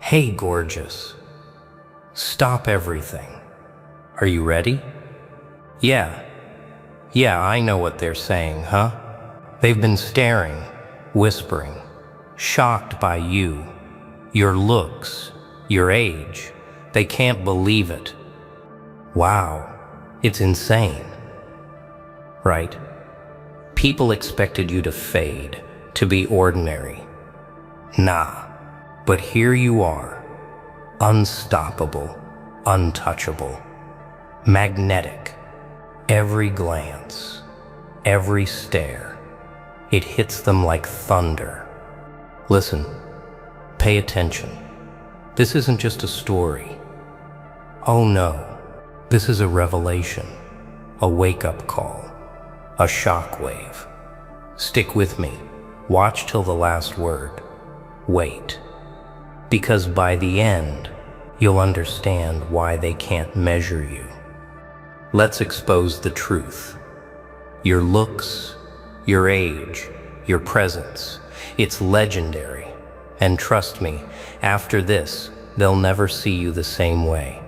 Hey, gorgeous. Stop everything. Are you ready? Yeah. Yeah, I know what they're saying, huh? They've been staring, whispering, shocked by you, your looks, your age. They can't believe it. Wow, it's insane. Right? People expected you to fade, to be ordinary. Nah, but here you are, unstoppable, untouchable, magnetic. Every glance, every stare, it hits them like thunder. Listen, pay attention. This isn't just a story. Oh no, this is a revelation, a wake-up call, a shockwave. Stick with me, watch till the last word. Wait, because by the end, you'll understand why they can't measure you. Let's expose the truth. Your looks, your age, your presence, it's legendary. And trust me, after this, they'll never see you the same way.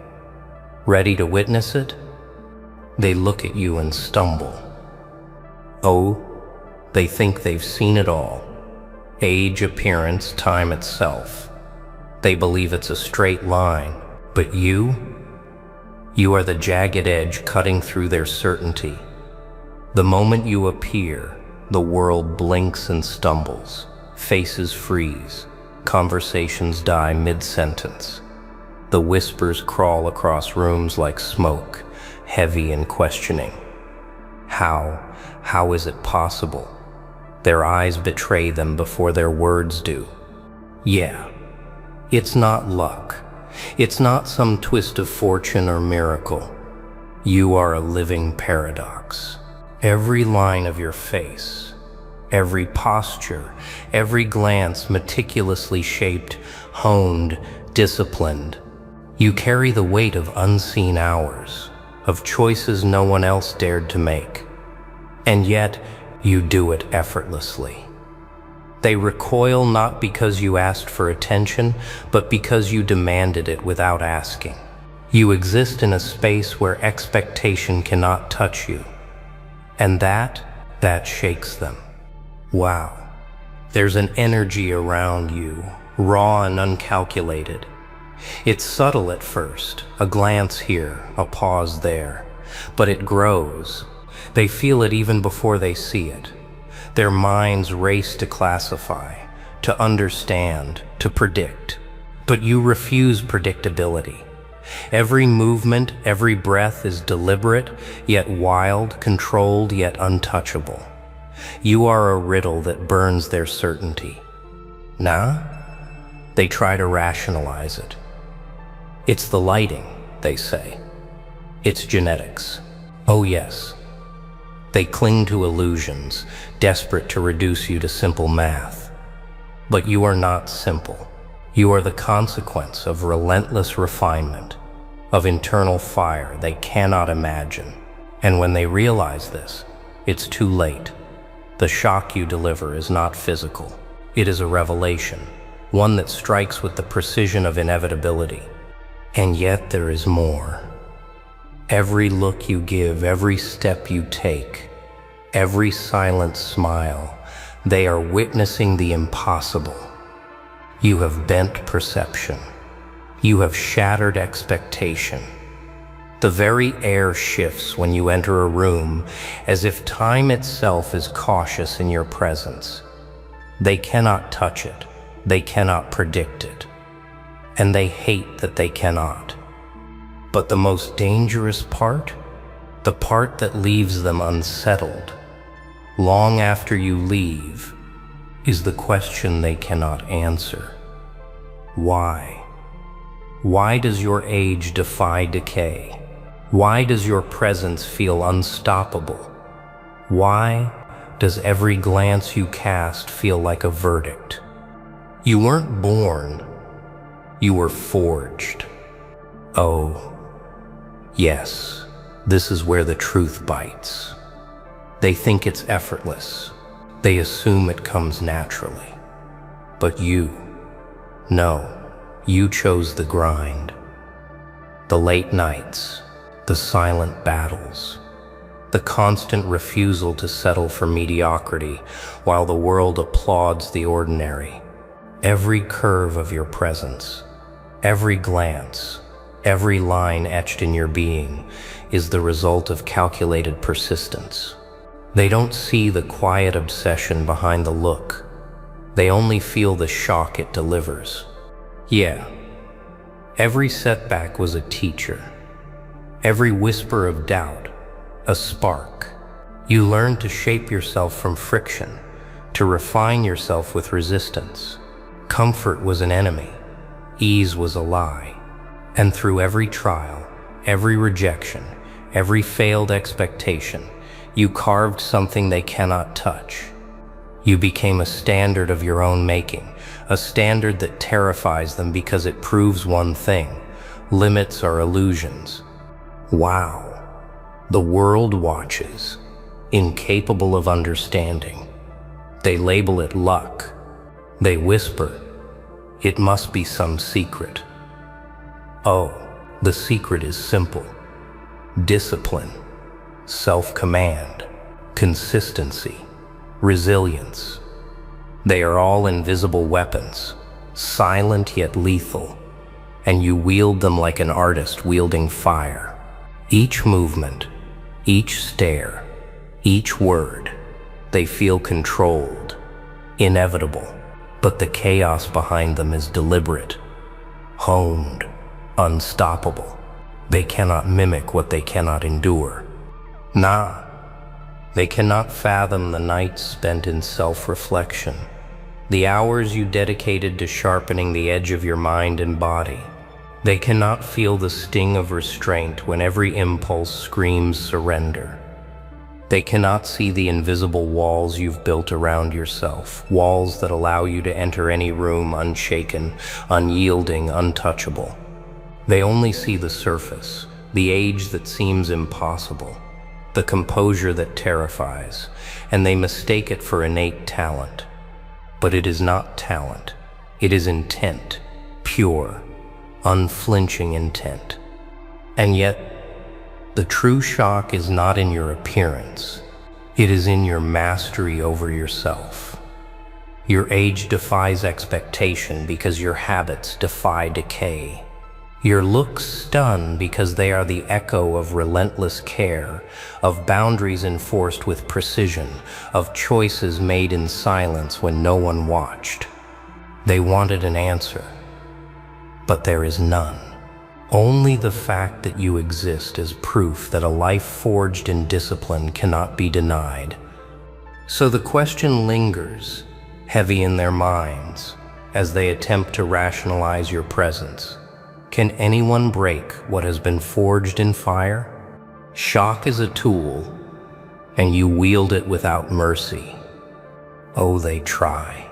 Ready to witness it? They look at you and stumble. Oh, they think they've seen it all. Age, appearance, time itself. They believe it's a straight line, but you are the jagged edge cutting through their certainty. The moment you appear, the world blinks and stumbles. Faces freeze. Conversations die mid-sentence. The whispers crawl across rooms like smoke, heavy and questioning. How is it possible? Their eyes betray them before their words do. Yeah, it's not luck. It's not some twist of fortune or miracle. You are a living paradox. Every line of your face, every posture, every glance meticulously shaped, honed, disciplined. You carry the weight of unseen hours, of choices no one else dared to make. And yet, you do it effortlessly. They recoil not because you asked for attention, but because you demanded it without asking. You exist in a space where expectation cannot touch you. And that shakes them. Wow. There's an energy around you, raw and uncalculated. It's subtle at first, a glance here, a pause there, but it grows. They feel it even before they see it. Their minds race to classify, to understand, to predict. But you refuse predictability. Every movement, every breath is deliberate, yet wild, controlled, yet untouchable. You are a riddle that burns their certainty. Nah? They try to rationalize it. It's the lighting, they say. It's genetics. Oh yes. They cling to illusions, desperate to reduce you to simple math. But you are not simple. You are the consequence of relentless refinement, of internal fire they cannot imagine. And when they realize this, it's too late. The shock you deliver is not physical. It is a revelation, one that strikes with the precision of inevitability. And yet there is more. Every look you give, every step you take, every silent smile, they are witnessing the impossible. You have bent perception. You have shattered expectation. The very air shifts when you enter a room, as if time itself is cautious in your presence. They cannot touch it. They cannot predict it. And they hate that they cannot. But the most dangerous part, the part that leaves them unsettled, long after you leave, is the question they cannot answer. Why? Why does your age defy decay? Why does your presence feel unstoppable? Why does every glance you cast feel like a verdict? You weren't born, you were forged. Oh, yes, this is where the truth bites. They think it's effortless. They assume it comes naturally. But you, no, You chose the grind, the late nights, the silent battles, the constant refusal to settle for mediocrity while the world applauds the ordinary. Every curve of your presence, every glance, every line etched in your being is the result of calculated persistence. They don't see the quiet obsession behind the look. They only feel the shock it delivers. Yeah, every setback was a teacher. Every whisper of doubt, a spark. You learned to shape yourself from friction, to refine yourself with resistance. Comfort was an enemy, ease was a lie. And through every trial, every rejection, every failed expectation, you carved something they cannot touch. You became a standard of your own making, a standard that terrifies them because it proves one thing: limits are illusions. Wow. The world watches, incapable of understanding. They label it luck. They whisper, it must be some secret. Oh, the secret is simple. Discipline, self-command, consistency, resilience. They are all invisible weapons, silent yet lethal, and you wield them like an artist wielding fire. Each movement, each stare, each word, they feel controlled, inevitable, but the chaos behind them is deliberate, honed, unstoppable. They cannot mimic what they cannot endure. Nah, they cannot fathom the nights spent in self-reflection, the hours you dedicated to sharpening the edge of your mind and body. They cannot feel the sting of restraint when every impulse screams surrender. They cannot see the invisible walls you've built around yourself, walls that allow you to enter any room unshaken, unyielding, untouchable. They only see the surface, the age that seems impossible, the composure that terrifies, and they mistake it for innate talent. But it is not talent. It is intent, pure, unflinching intent. And yet, the true shock is not in your appearance. It is in your mastery over yourself. Your age defies expectation because your habits defy decay. Your looks stun because they are the echo of relentless care, of boundaries enforced with precision, of choices made in silence when no one watched. They wanted an answer, but there is none. Only the fact that you exist is proof that a life forged in discipline cannot be denied. So the question lingers, heavy in their minds, as they attempt to rationalize your presence. Can anyone break what has been forged in fire? Shock is a tool, and you wield it without mercy. Oh, they try,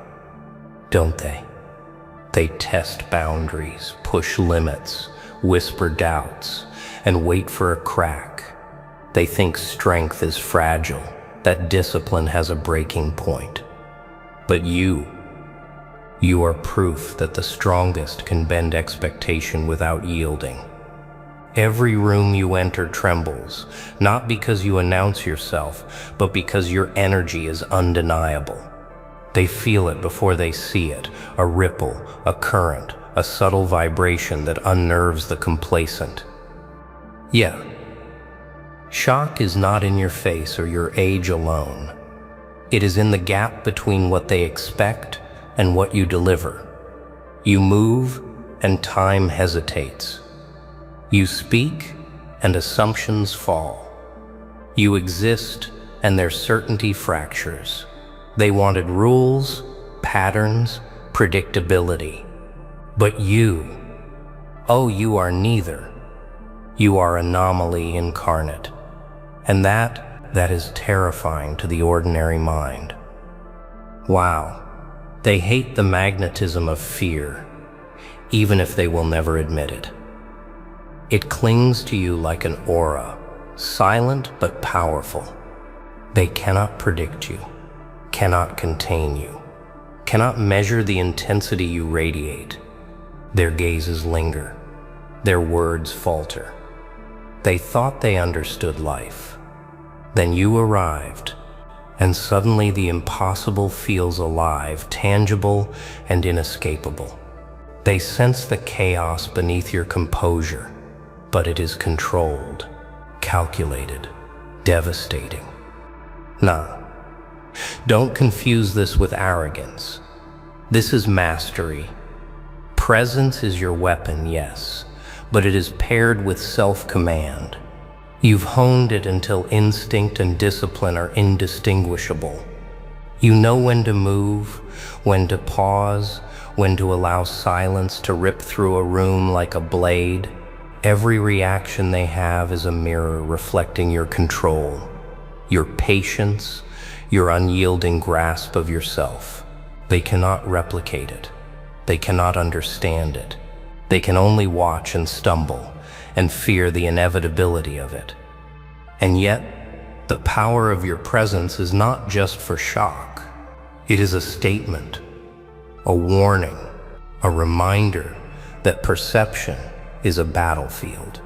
don't they? They test boundaries, push limits, whisper doubts, and wait for a crack. They think strength is fragile, that discipline has a breaking point. But you are proof that the strongest can bend expectation without yielding. Every room you enter trembles, not because you announce yourself, but because your energy is undeniable. They feel it before they see it, a ripple, a current, a subtle vibration that unnerves the complacent. Yeah, shock is not in your face or your age alone. It is in the gap between what they expect and what you deliver. You move and time hesitates. You speak and assumptions fall. You exist and their certainty fractures. They wanted rules, patterns, predictability. But you are neither. You are anomaly incarnate. And that is terrifying to the ordinary mind. Wow. They hate the magnetism of fear, even if they will never admit it. It clings to you like an aura, silent but powerful. They cannot predict you, cannot contain you, cannot measure the intensity you radiate. Their gazes linger. Their words falter. They thought they understood life. Then you arrived, and suddenly the impossible feels alive, tangible, and inescapable. They sense the chaos beneath your composure, but it is controlled, calculated, devastating. Nah, don't confuse this with arrogance. This is mastery. Presence is your weapon, yes, but it is paired with self-command. You've honed it until instinct and discipline are indistinguishable. You know when to move, when to pause, when to allow silence to rip through a room like a blade. Every reaction they have is a mirror reflecting your control, your patience, your unyielding grasp of yourself. They cannot replicate it. They cannot understand it. They can only watch and stumble and fear the inevitability of it. And yet, the power of your presence is not just for shock. It is a statement, a warning, a reminder that perception is a battlefield,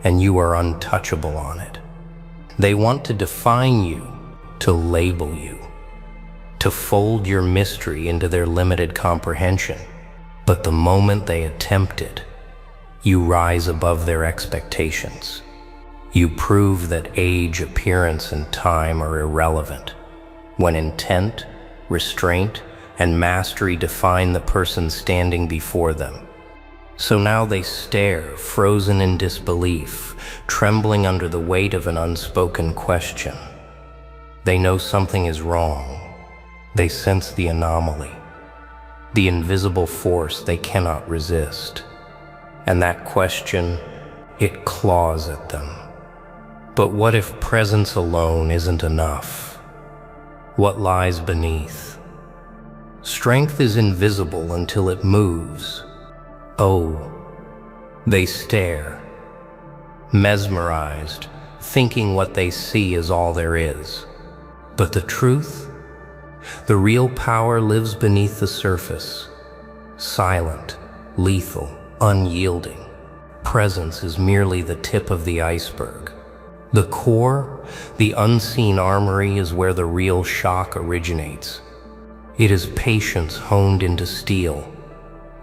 and you are untouchable on it. They want to define you, to label you, to fold your mystery into their limited comprehension. But the moment they attempt it, you rise above their expectations. You prove that age, appearance, and time are irrelevant, when intent, restraint, and mastery define the person standing before them. So now they stare, frozen in disbelief, trembling under the weight of an unspoken question. They know something is wrong. They sense the anomaly, the invisible force they cannot resist. And that question, it claws at them. But what if presence alone isn't enough? What lies beneath? Strength is invisible until it moves. Oh, they stare, mesmerized, thinking what they see is all there is. But the truth? The real power lives beneath the surface, silent, lethal, unyielding. Presence is merely the tip of the iceberg. The core, the unseen armory, is where the real shock originates. It is patience honed into steel.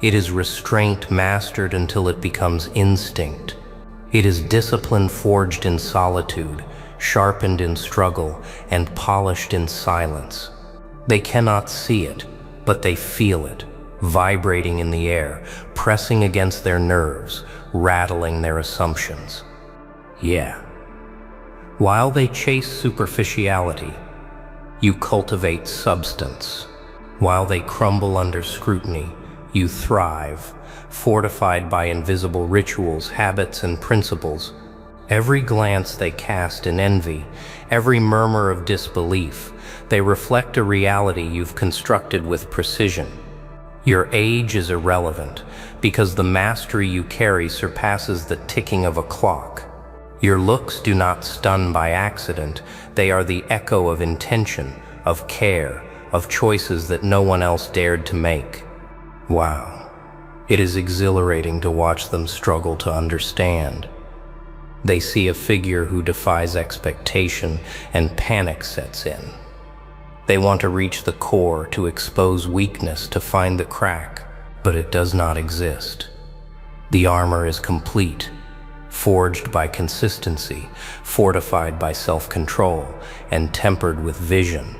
It is restraint mastered until it becomes instinct. It is discipline forged in solitude, sharpened in struggle, and polished in silence. They cannot see it, but they feel it, vibrating in the air, pressing against their nerves, rattling their assumptions. Yeah. While they chase superficiality, you cultivate substance. While they crumble under scrutiny, you thrive, fortified by invisible rituals, habits, and principles. Every glance they cast in envy, every murmur of disbelief, they reflect a reality you've constructed with precision. Your age is irrelevant, because the mastery you carry surpasses the ticking of a clock. Your looks do not stun by accident. They are the echo of intention, of care, of choices that no one else dared to make. Wow. It is exhilarating to watch them struggle to understand. They see a figure who defies expectation, and panic sets in. They want to reach the core, to expose weakness, to find the crack, but it does not exist. The armor is complete, forged by consistency, fortified by self-control, and tempered with vision.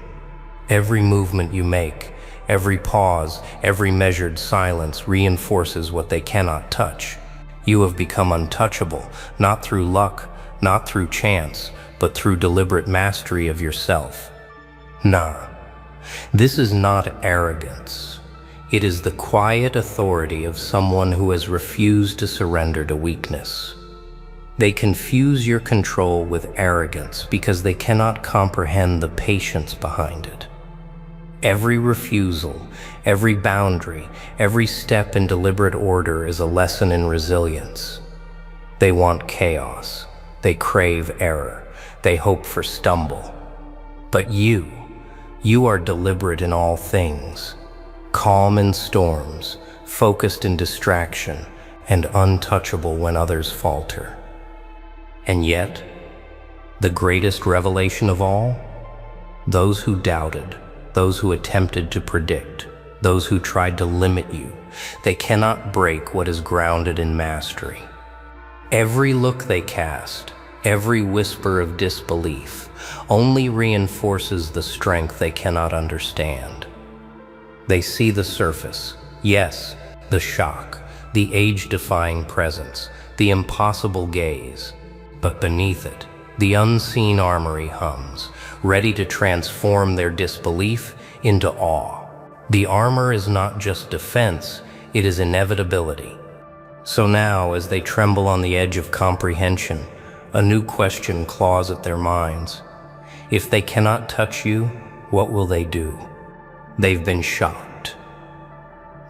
Every movement you make, every pause, every measured silence reinforces what they cannot touch. You have become untouchable, not through luck, not through chance, but through deliberate mastery of yourself. Nah, this is not arrogance. It is the quiet authority of someone who has refused to surrender to weakness. They confuse your control with arrogance because they cannot comprehend the patience behind it. Every refusal, every boundary, every step in deliberate order is a lesson in resilience. They want chaos. They crave error. They hope for stumble. But you are deliberate in all things, calm in storms, focused in distraction, and untouchable when others falter. And yet, the greatest revelation of all? Those who doubted, those who attempted to predict, those who tried to limit you, they cannot break what is grounded in mastery. Every look they cast, every whisper of disbelief, only reinforces the strength they cannot understand. They see the surface, yes, the shock, the age-defying presence, the impossible gaze, but beneath it, the unseen armory hums, ready to transform their disbelief into awe. The armor is not just defense, it is inevitability. So now, as they tremble on the edge of comprehension, a new question claws at their minds. If they cannot touch you, what will they do? They've been shocked.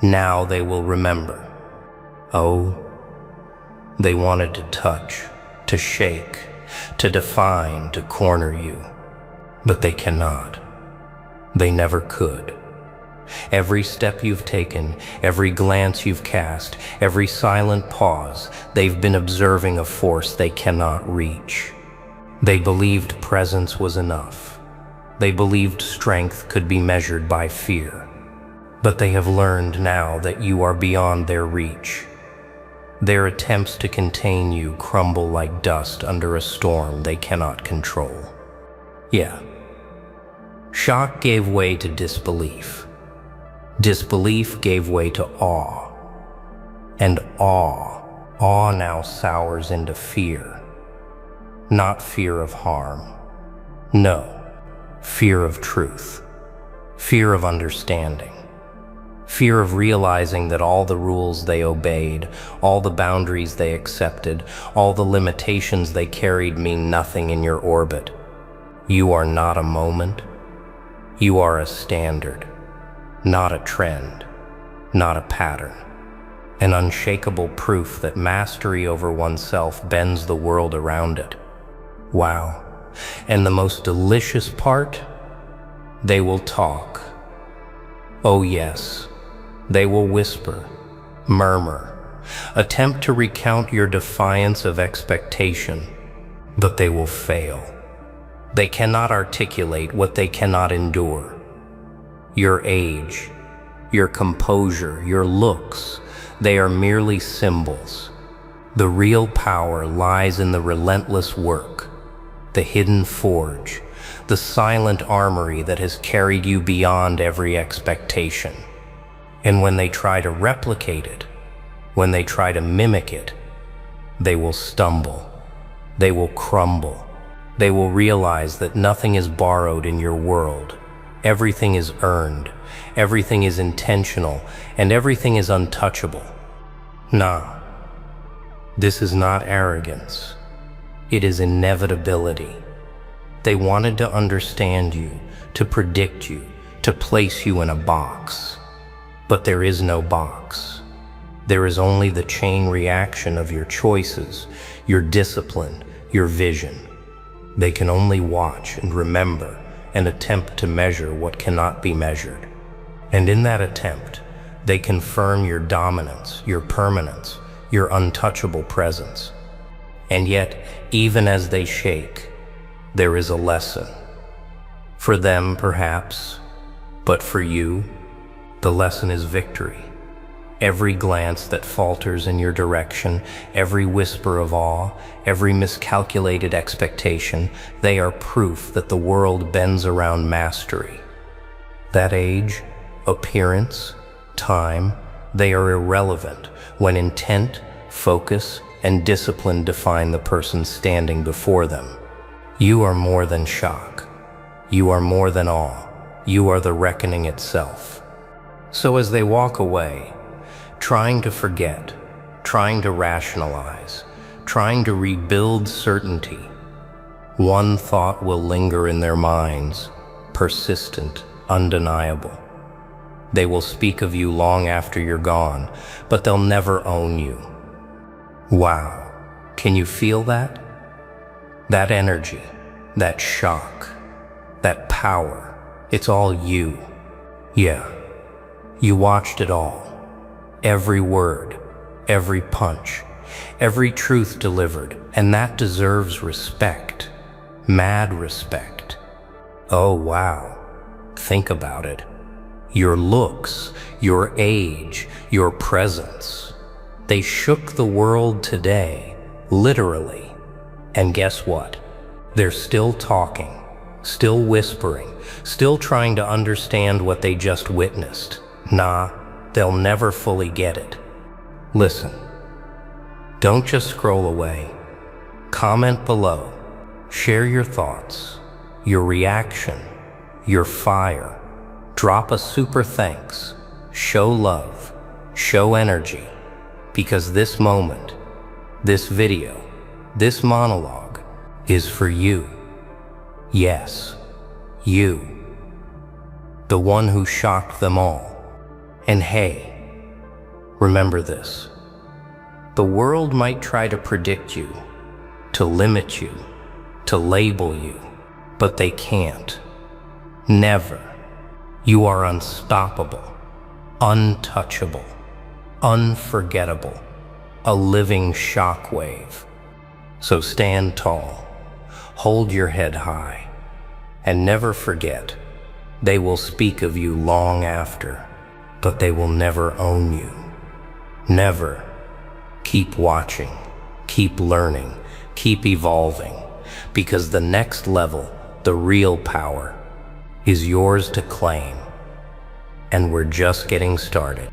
Now they will remember. Oh, they wanted to touch, to shake, to define, to corner you. But they cannot. They never could. Every step you've taken, every glance you've cast, every silent pause, they've been observing a force they cannot reach. They believed presence was enough. They believed strength could be measured by fear. But they have learned now that you are beyond their reach. Their attempts to contain you crumble like dust under a storm they cannot control. Yeah. Shock gave way to disbelief. Disbelief gave way to awe. And awe now sours into fear. Not fear of harm. No, fear of truth. Fear of understanding. Fear of realizing that all the rules they obeyed, all the boundaries they accepted, all the limitations they carried mean nothing in your orbit. You are not a moment. You are a standard, not a trend, not a pattern. An unshakable proof that mastery over oneself bends the world around it. Wow. And the most delicious part? They will talk. Oh yes. They will whisper, murmur, attempt to recount your defiance of expectation, but they will fail. They cannot articulate what they cannot endure. Your age, your composure, your looks, they are merely symbols. The real power lies in the relentless work, the hidden forge, the silent armory that has carried you beyond every expectation. And when they try to replicate it, when they try to mimic it, they will stumble, they will crumble, they will realize that nothing is borrowed in your world. Everything is earned, everything is intentional, and everything is untouchable. Nah, this is not arrogance. It is inevitability. They wanted to understand you, to predict you, to place you in a box. But there is no box. There is only the chain reaction of your choices, your discipline, your vision. They can only watch and remember and attempt to measure what cannot be measured. And in that attempt, they confirm your dominance, your permanence, your untouchable presence. And yet, even as they shake, there is a lesson. For them, perhaps, but for you, the lesson is victory. Every glance that falters in your direction, every whisper of awe, every miscalculated expectation, they are proof that the world bends around mastery. That age, appearance, time, they are irrelevant when intent, focus, and discipline define the person standing before them. You are more than shock. You are more than awe. You are the reckoning itself. So as they walk away, trying to forget, trying to rationalize, trying to rebuild certainty, one thought will linger in their minds, persistent, undeniable. They will speak of you long after you're gone, but they'll never own you. Wow, can you feel that? That energy, that shock, that power, it's all you. Yeah. You watched it all. Every word, every punch, every truth delivered, and that deserves respect. Mad respect. Oh wow, think about it. Your looks, your age, your presence. They shook the world today, literally. And guess what? They're still talking, still whispering, still trying to understand what they just witnessed. Nah, they'll never fully get it. Listen, don't just scroll away. Comment below. Share your thoughts, your reaction, your fire. Drop a super thanks. Show love. Show energy. Because this moment, this video, this monologue is for you. Yes, you. The one who shocked them all. And hey, remember this. The world might try to predict you, to limit you, to label you, but they can't. Never. You are unstoppable, untouchable, unforgettable, a living shockwave. So stand tall, hold your head high, and never forget, they will speak of you long after, but they will never own you. Never. Keep watching, keep learning, keep evolving, because the next level, the real power, is yours to claim. And we're just getting started.